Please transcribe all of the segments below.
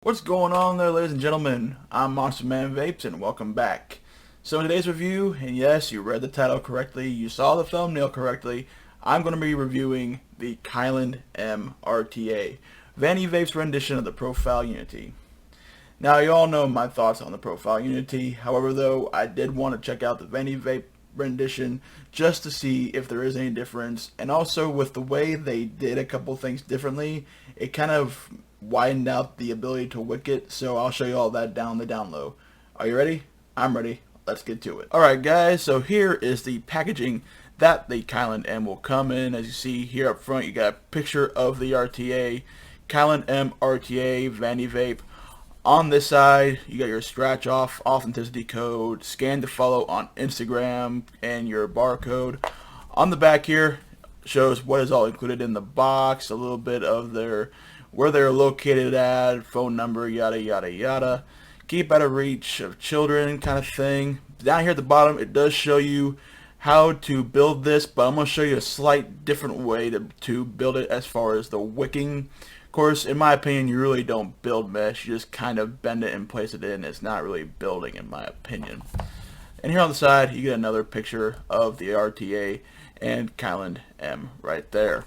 What's going on there, ladies and gentlemen? I'm Monster Man Vapes and welcome back. So in today's review, and yes, you read the title correctly, you saw the thumbnail correctly, I'm going to be reviewing the Kylin M RTA, Vandy Vape's rendition of the Profile Unity. Now you all know my thoughts on the Profile Unity, however though, I did want to check out the Vandy Vape rendition just to see if there is any difference, and also with the way they did a couple things differently, it kind of widened out the ability to wick it, so I'll show you all that down the down low. Are you ready? I'm ready. Let's get to it. Alright guys, so here is the packaging that the Kylin M will come in. As you see here up front, you got a picture of the RTA, Kylin M RTA Vandy Vape. On this side, you got your scratch off authenticity code, scan to follow on Instagram, and your barcode. On the back here shows what is all included in the box, a little bit of where they're located at, phone number, yada yada yada. Keep out of reach of children kind of thing. Down here at the bottom, it does show you how to build this, but I'm going to show you a slight different way to build it as far as the wicking. Of course, in my opinion, you really don't build mesh, you just kind of bend it and place it in. It's not really building in my opinion. And here on the side, you get another picture of the RTA and Kylin M right there.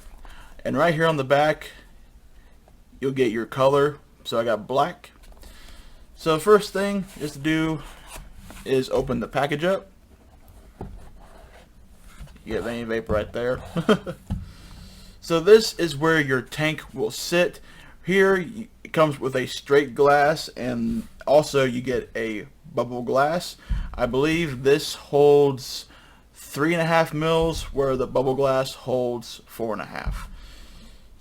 And right here on the back, you'll get your color. So I got black. So the first thing is to do is open the package up. You get Vandy Vape right there. So this is where your tank will sit. Here it comes with a straight glass, and also you get a bubble glass. I believe this holds 3.5 mils, where the bubble glass holds 4.5.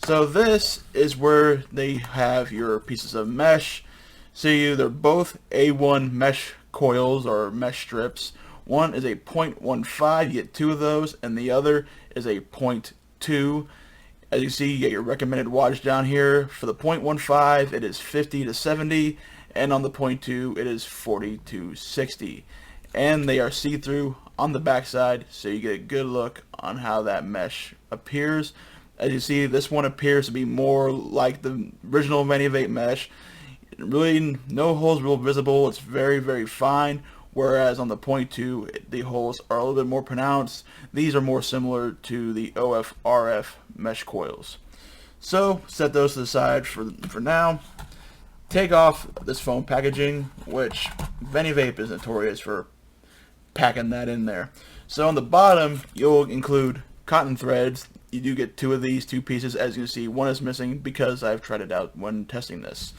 So this is where they have your pieces of mesh. See, they're both A1 mesh coils or mesh strips. One is a 0.15, you get 2 of those, and the other is a 0.2. As you see, you get your recommended wattage down here. For the 0.15, it is 50 to 70, and on the 0.2, it is 40 to 60. And they are see-through on the backside, so you get a good look on how that mesh appears. As you see, this one appears to be more like the original Vandy Vape mesh. Really, no holes real visible. It's very, very fine. Whereas on the 0.2, the holes are a little bit more pronounced. These are more similar to the OF-RF mesh coils. So set those to the side for now. Take off this foam packaging, which Vandy Vape is notorious for packing that in there. So on the bottom, you'll include cotton threads. You do get 2 of these, 2 pieces. As you can see, one is missing because I've tried it out when testing this.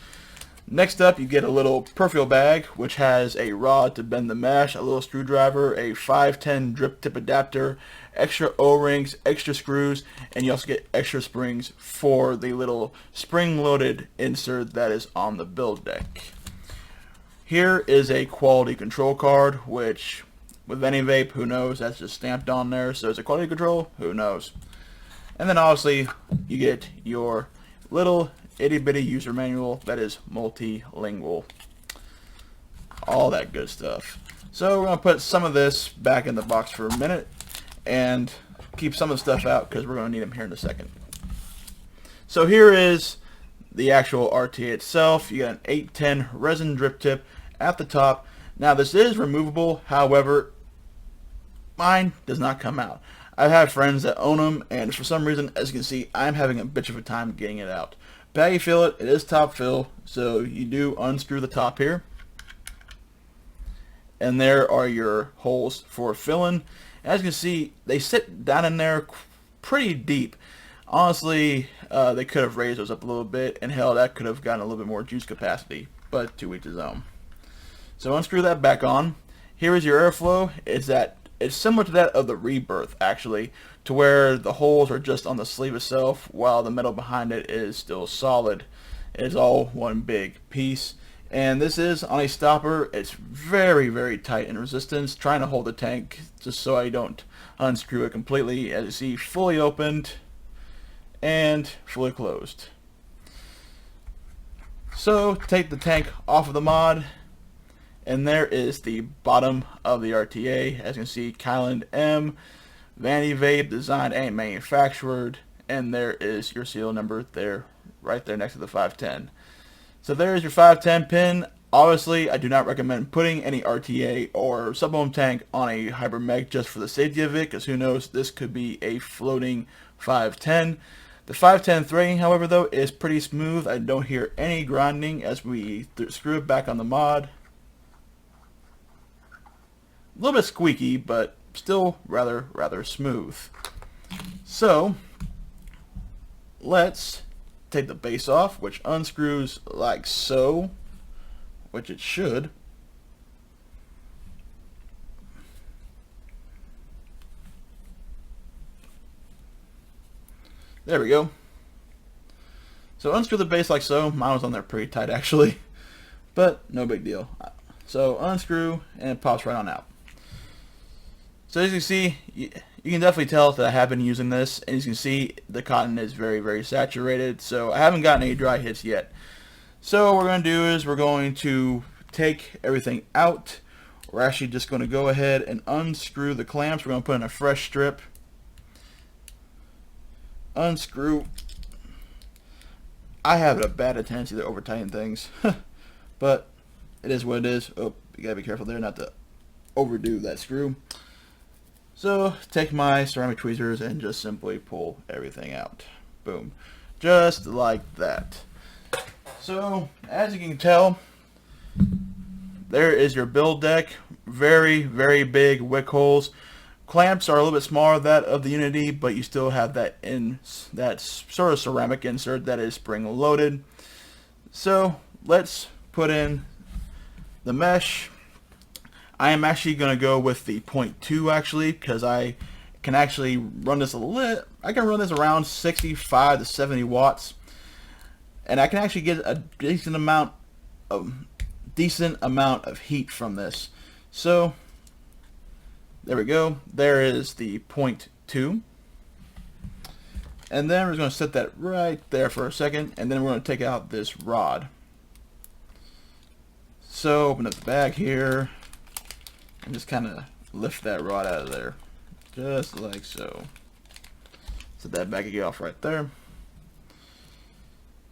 Next up, you get a little profile bag, which has a rod to bend the mesh, a little screwdriver, a 510 drip tip adapter, extra O-rings, extra screws, and you also get extra springs for the little spring-loaded insert that is on the build deck. Here is a quality control card, which with Vandy Vape, who knows, that's just stamped on there. So is it quality control? Who knows? And then obviously, you get your little itty-bitty user manual that is multilingual. All that good stuff. So we're going to put some of this back in the box for a minute and keep some of the stuff out because we're going to need them here in a second. So here is the actual RTA itself. You got an 810 resin drip tip at the top. Now this is removable, however, mine does not come out. I've had friends that own them, and for some reason, as you can see, I'm having a bitch of a time getting it out. But how you feel it, it is top fill, so you do unscrew the top here. And there are your holes for filling. As you can see, they sit down in there pretty deep. Honestly, they could have raised those up a little bit, and hell, that could have gotten a little bit more juice capacity, but to each his own. So unscrew that back on. Here is your airflow. It's similar to that of the Rebirth, actually, to where the holes are just on the sleeve itself, while the metal behind it is still solid. It's all one big piece. And this is on a stopper. It's very, very tight in resistance, trying to hold the tank just so I don't unscrew it completely. As you see, fully opened and fully closed. So take the tank off of the mod, and there is the bottom of the RTA. As you can see, Kylin M, Vandy Vape, designed and manufactured, and there is your serial number there, right there next to the 510. So there's your 510 pin. Obviously, I do not recommend putting any RTA or sub-ohm tank on a hybrid mech just for the safety of it, because who knows, this could be a floating 510. The 510 threading, however, though, is pretty smooth. I don't hear any grinding as we screw it back on the mod. A little bit squeaky, but still rather smooth. So let's take the base off, which unscrews like so, which it should. There we go. So unscrew the base like so. Mine was on there pretty tight actually, but no big deal. So unscrew and it pops right on out. So as you can see, you can definitely tell that I have been using this, and as you can see, the cotton is very saturated, so I haven't gotten any dry hits yet. So what we're going to do is we're going to take everything out. We're actually just going to go ahead and unscrew the clamps. We're going to put in a fresh strip. Unscrew. I have a bad tendency to over tighten things, but it is what it is. Oh, you gotta be careful there not to overdo that screw. So take my ceramic tweezers and just simply pull everything out. Boom. Just like that. So as you can tell, there is your build deck. Very big wick holes. Clamps are a little bit smaller than that of the Unity, but you still have that sort of ceramic insert that is spring loaded. So let's put in the mesh. I am actually going to go with the 0.2 actually, because I can actually run this I can run this around 65 to 70 watts, and I can actually get a decent amount of heat from this. So there we go. There is the 0.2, and then we're going to set that right there for a second, and then we're going to take out this rod. So open up the bag here and just kind of lift that rod out of there, just like so. Set that baggie off right there,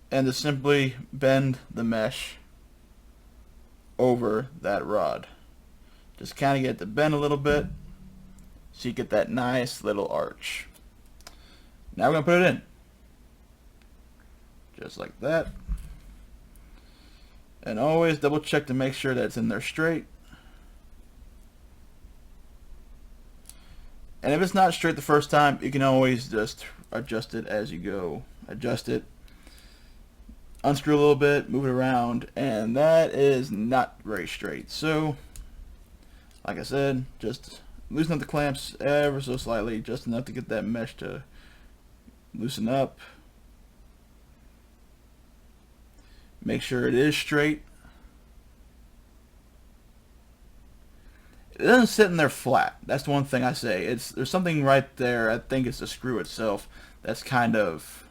and just simply bend the mesh over that rod. Just kind of get it to bend a little bit so you get that nice little arch. Now we're going to put it in, just like that, and always double check to make sure that it's in there straight. And if it's not straight the first time, you can always just adjust it as you go. Adjust it, unscrew a little bit, move it around, and that is not very straight. So, like I said, just loosen up the clamps ever so slightly, just enough to get that mesh to loosen up. Make sure it is straight. It doesn't sit in there flat. That's the one thing I say. There's something right there. I think it's the screw itself that's kind of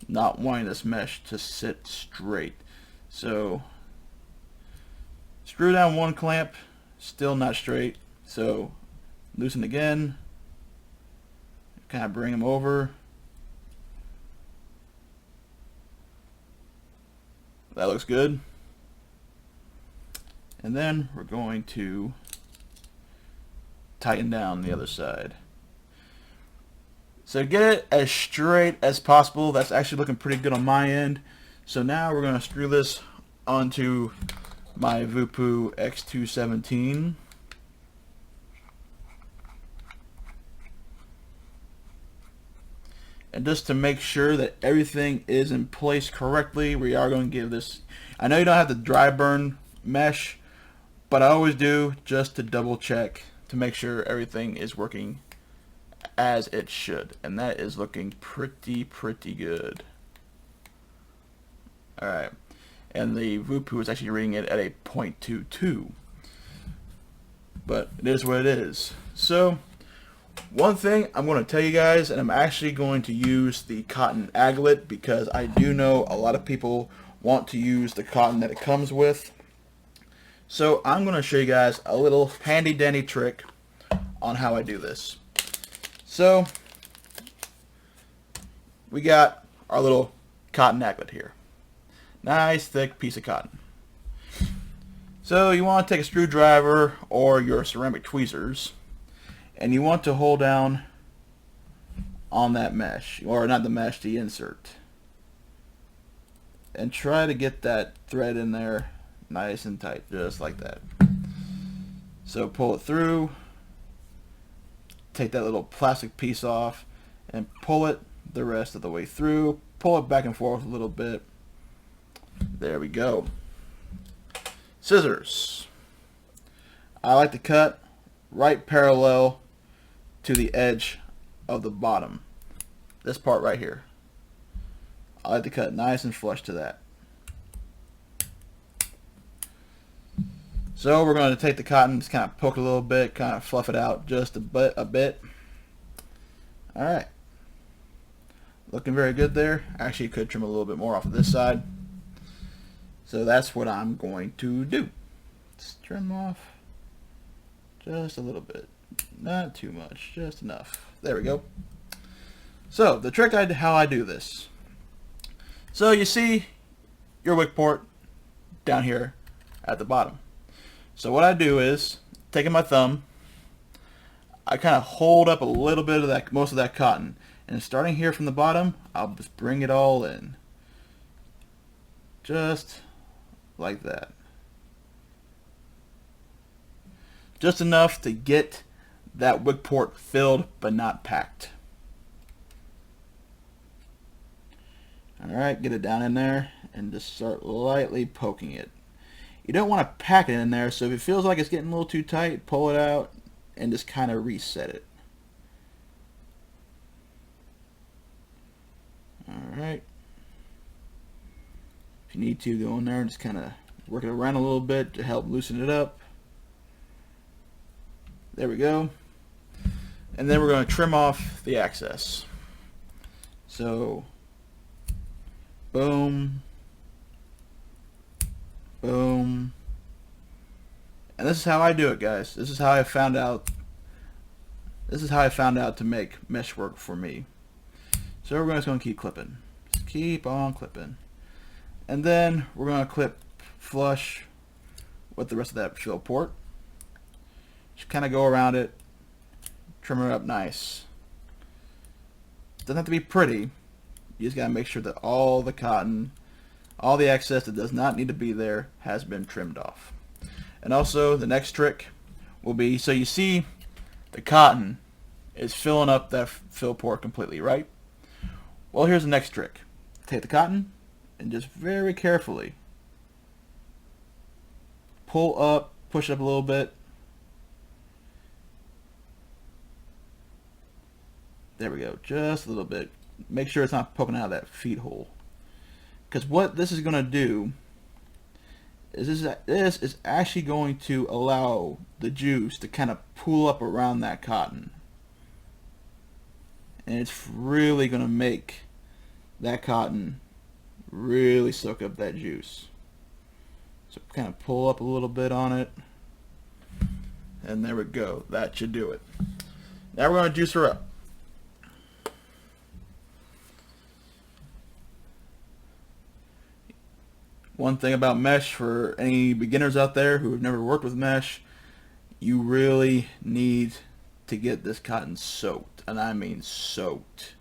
not wanting this mesh to sit straight. So screw down one clamp, still not straight. So loosen again. Kind of bring them over. That looks good. And then we're going to tighten down the other side. So get it as straight as possible. That's actually looking pretty good on my end. So now we're going to screw this onto my Vupu X217. And just to make sure that everything is in place correctly, we are going to give this, I know you don't have the dry burn mesh, but I always do just to double check to make sure everything is working as it should, and that is looking pretty good. Alright, and the Vupu is actually reading it at a 0.22, but it is what it is. So one thing I'm going to tell you guys, and I'm actually going to use the cotton aglet because I do know a lot of people want to use the cotton that it comes with. So I'm going to show you guys a little handy dandy trick on how I do this. So we got our little cotton aglet here. Nice thick piece of cotton. So you want to take a screwdriver or your ceramic tweezers, and you want to hold down on that mesh, or not the mesh, the insert, and try to get that thread in there nice and tight, just like that. So pull it through, take that little plastic piece off, and pull it the rest of the way through. Pull it back and forth a little bit. There we go. Scissors. I like to cut right parallel to the edge of the bottom. This part right here. I like to cut nice and flush to that. So we're going to take the cotton, just kind of poke it a little bit, kind of fluff it out just a bit. Alright. Looking very good there. Actually, could trim a little bit more off of this side. So that's what I'm going to do. Just trim off just a little bit. Not too much, just enough. There we go. So the trick how I do this. So you see your wick port down here at the bottom. So what I do is, taking my thumb, I kind of hold up a little bit of that, most of that cotton, and starting here from the bottom, I'll just bring it all in. Just like that. Just enough to get that wick port filled but not packed. Alright, get it down in there and just start lightly poking it. You don't want to pack it in there, so if it feels like it's getting a little too tight, pull it out and just kind of reset it. Alright. If you need to, go in there and just kind of work it around a little bit to help loosen it up. There we go. And then we're going to trim off the excess. So, boom, boom. And this is how I do it, guys. This is how I found out. This is how I found out to make mesh work for me. So we're just going to keep clipping. Just keep on clipping. And then we're going to clip flush with the rest of that fill port. Just kind of go around it, trim it up nice. Doesn't have to be pretty. You just got to make sure that all the cotton, all the excess that does not need to be there, has been trimmed off. And also the next trick will be, so you see the cotton is filling up that fill port completely, right? Well, here's the next trick. Take the cotton and just very carefully pull up, push it up a little bit. There we go, just a little bit. Make sure it's not poking out of that feed hole. Because what this is going to do is this is actually going to allow the juice to kind of pool up around that cotton. And it's really going to make that cotton really soak up that juice. So kind of pull up a little bit on it. And there we go. That should do it. Now we're going to juice her up. One thing about mesh, for any beginners out there who have never worked with mesh, you really need to get this cotton soaked, and I mean soaked.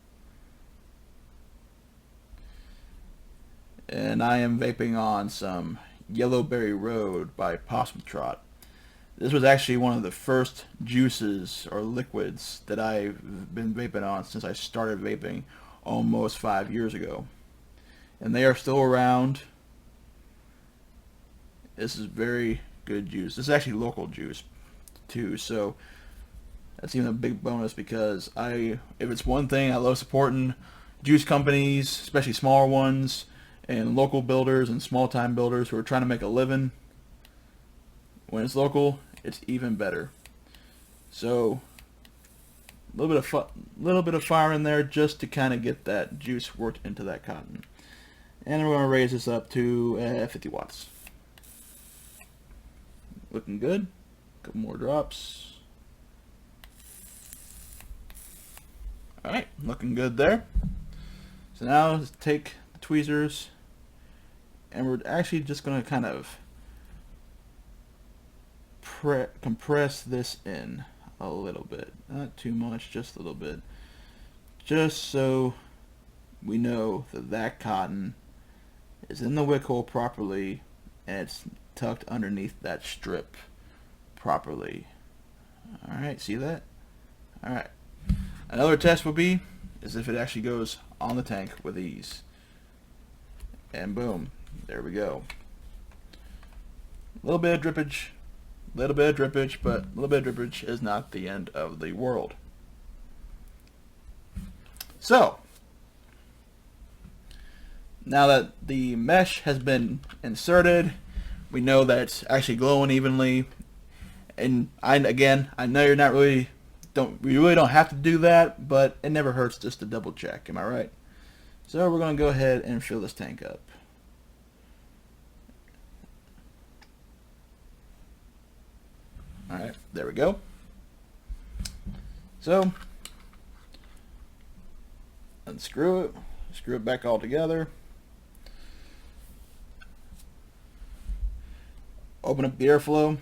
And I am vaping on some Yellowberry Road by Possum Trot. This was actually one of the first juices or liquids that I've been vaping on since I started vaping almost 5 years ago. And they are still around. This is very good juice. This is actually local juice too, so that's even a big bonus, because if it's one thing I love supporting, juice companies, especially smaller ones, and local builders and small time builders who are trying to make a living. When it's local, it's even better. So a little bit of fire in there just to kind of get that juice worked into that cotton. And we're going to raise this up to 50 watts. Looking good. A couple more drops. Alright, looking good there. So now let's take the tweezers and we're actually just going to kind of compress this in a little bit. Not too much, just a little bit. Just so we know that that cotton is in the wick hole properly and it's tucked underneath that strip properly. Alright, see that? Alright. Another test would be is if it actually goes on the tank with ease. And boom, there we go. A little bit of drippage, but a little bit of drippage is not the end of the world. So, now that the mesh has been inserted, we know that it's actually glowing evenly. And I know you're not really, we really don't have to do that, but it never hurts just to double check. Am I right? So we're going to go ahead and fill this tank up. Alright, there we go. So, unscrew it, screw it back all together. Open up the airflow.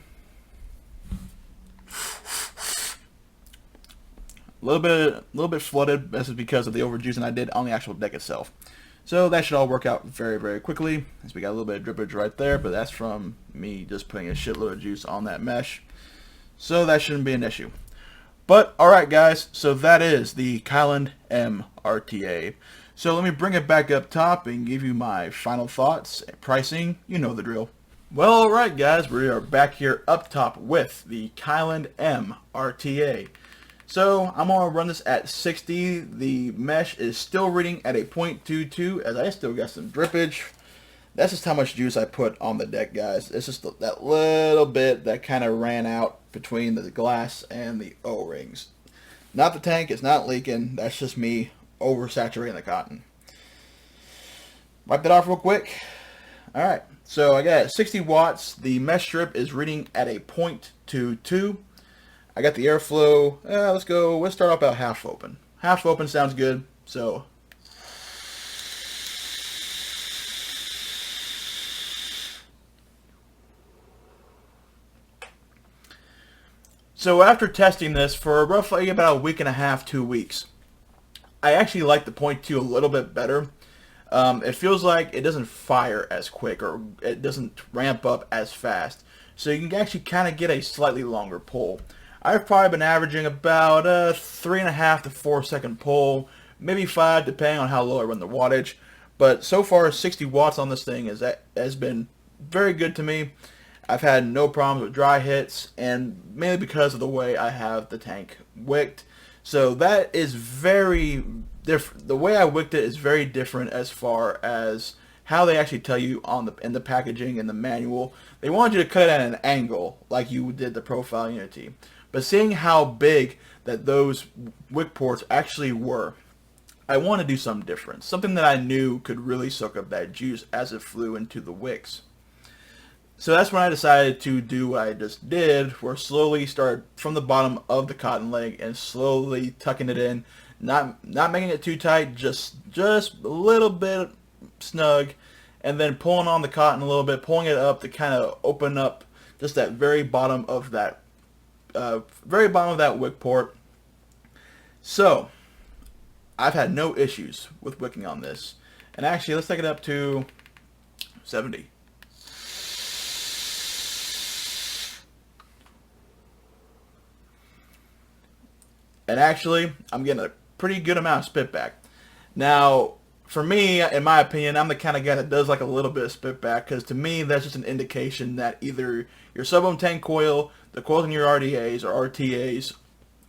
A little bit flooded. This is because of the overjuicing I did on the actual deck itself. So that should all work out very, very quickly. As we got a little bit of drippage right there, but that's from me just putting a shitload of juice on that mesh. So that shouldn't be an issue. But alright guys, so that is the Kylin M RTA. So let me bring it back up top and give you my final thoughts. Pricing, you know the drill. Well, alright guys, we are back here up top with the Kylin M RTA. So I'm going to run this at 60. The mesh is still reading at a 0.22 as I still got some drippage. That's just how much juice I put on the deck, guys. It's just that little bit that kind of ran out between the glass and the O-rings. Not the tank, it's not leaking. That's just me oversaturating the cotton. Wipe that off real quick. Alright, so I got 60 watts. The mesh strip is reading at a 0.22. I got the airflow. Let's start off about half open. Half open sounds good. So after testing this for roughly about a week and a half, 2 weeks, I actually like the 0.2 a little bit better. It feels like it doesn't fire as quick or it doesn't ramp up as fast. So you can actually kind of get a slightly longer pull. I've probably been averaging about a 3.5 to 4 second pull, maybe 5 depending on how low I run the wattage. But so far 60 watts on this thing has been very good to me. I've had no problems with dry hits, and mainly because of the way I have the tank wicked. So that is very different. The way I wicked it is very different as far as how they actually tell you in the packaging and the manual. They want you to cut it at an angle like you did the Profile Unity. But seeing how big that those wick ports actually were, I want to do something different. Something that I knew could really soak up that juice as it flew into the wicks. So that's when I decided to do what I just did, where slowly start from the bottom of the cotton leg and slowly tucking it in, not making it too tight, just a little bit snug, and then pulling on the cotton a little bit, pulling it up to kind of open up just that very bottom of that wick port. So I've had no issues with wicking on this, and actually let's take it up to 70. And actually, I'm getting a pretty good amount of spit back. Now, for me, in my opinion, I'm the kind of guy that does like a little bit of spit back, because to me, that's just an indication that either your sub-ohm tank coil, the coils in your RDAs or RTAs,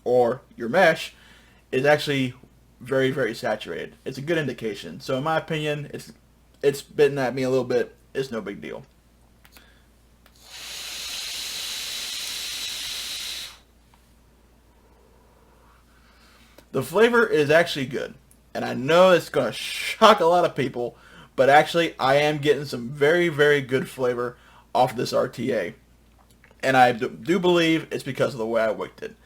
or your mesh is actually very, very saturated. It's a good indication. So in my opinion, it's bitten at me a little bit. It's no big deal. The flavor is actually good, and I know it's going to shock a lot of people, but actually I am getting some very, very good flavor off this RTA, and I do believe it's because of the way I wicked it,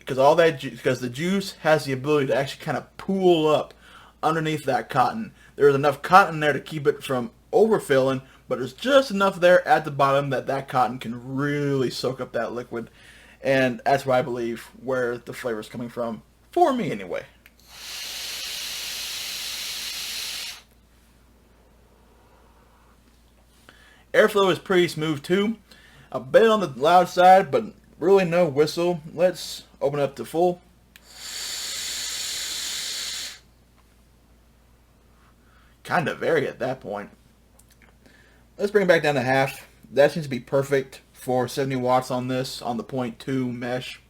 because the juice has the ability to actually kind of pool up underneath that cotton. There's enough cotton there to keep it from overfilling, but there's just enough there at the bottom that that cotton can really soak up that liquid, and that's why I believe where the flavor is coming from, for me anyway. Airflow is pretty smooth too. A bit on the loud side, but really no whistle. Let's open up to full. Kind of vary at that point. Let's bring it back down to half. That seems to be perfect for 70 watts on this, on the 0.2 mesh.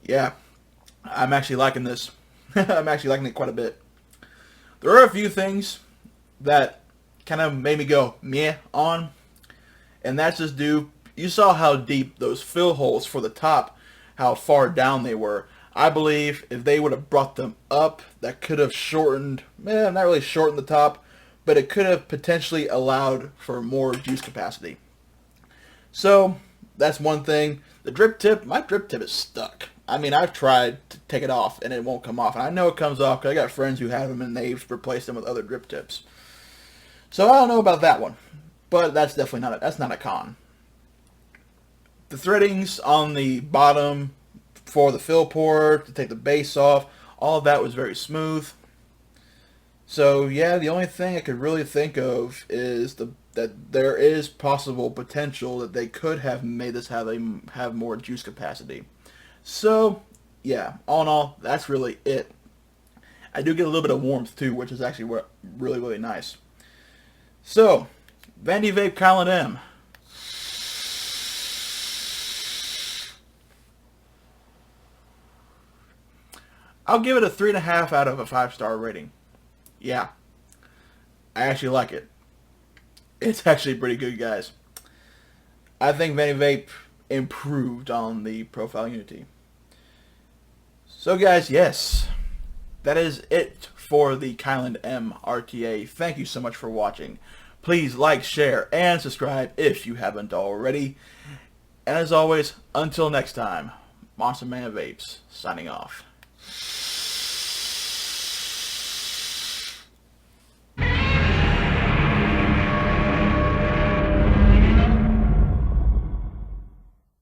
Yeah, I'm actually liking this. I'm actually liking it quite a bit. There are a few things that kind of made me go meh on, and that's just due, you saw how deep those fill holes for the top, how far down they were. I believe if they would have brought them up, that could have shortened, not really shortened the top, but it could have potentially allowed for more juice capacity. So that's one thing. The drip tip, my drip tip is stuck. I mean, I've tried to take it off and it won't come off. And I know it comes off because I got friends who have them and they've replaced them with other drip tips. So I don't know about that one, but that's definitely that's not a con. The threadings on the bottom for the fill port, to take the base off, all of that was very smooth. So yeah, the only thing I could really think of is that there is possible potential that they could have made this have more juice capacity. So yeah, all in all, that's really it. I do get a little bit of warmth too, which is actually really, really nice. So, Vandy Vape Kylin M. I'll give it a 3.5 out of a 5-star rating. Yeah, I actually like it. It's actually pretty good, guys. I think Vandy Vape improved on the Profile Unity. So guys, yes, that is it for the Kylin M RTA. Thank you so much for watching. Please like, share, and subscribe if you haven't already. And as always, until next time, Monster Man Vapes, signing off.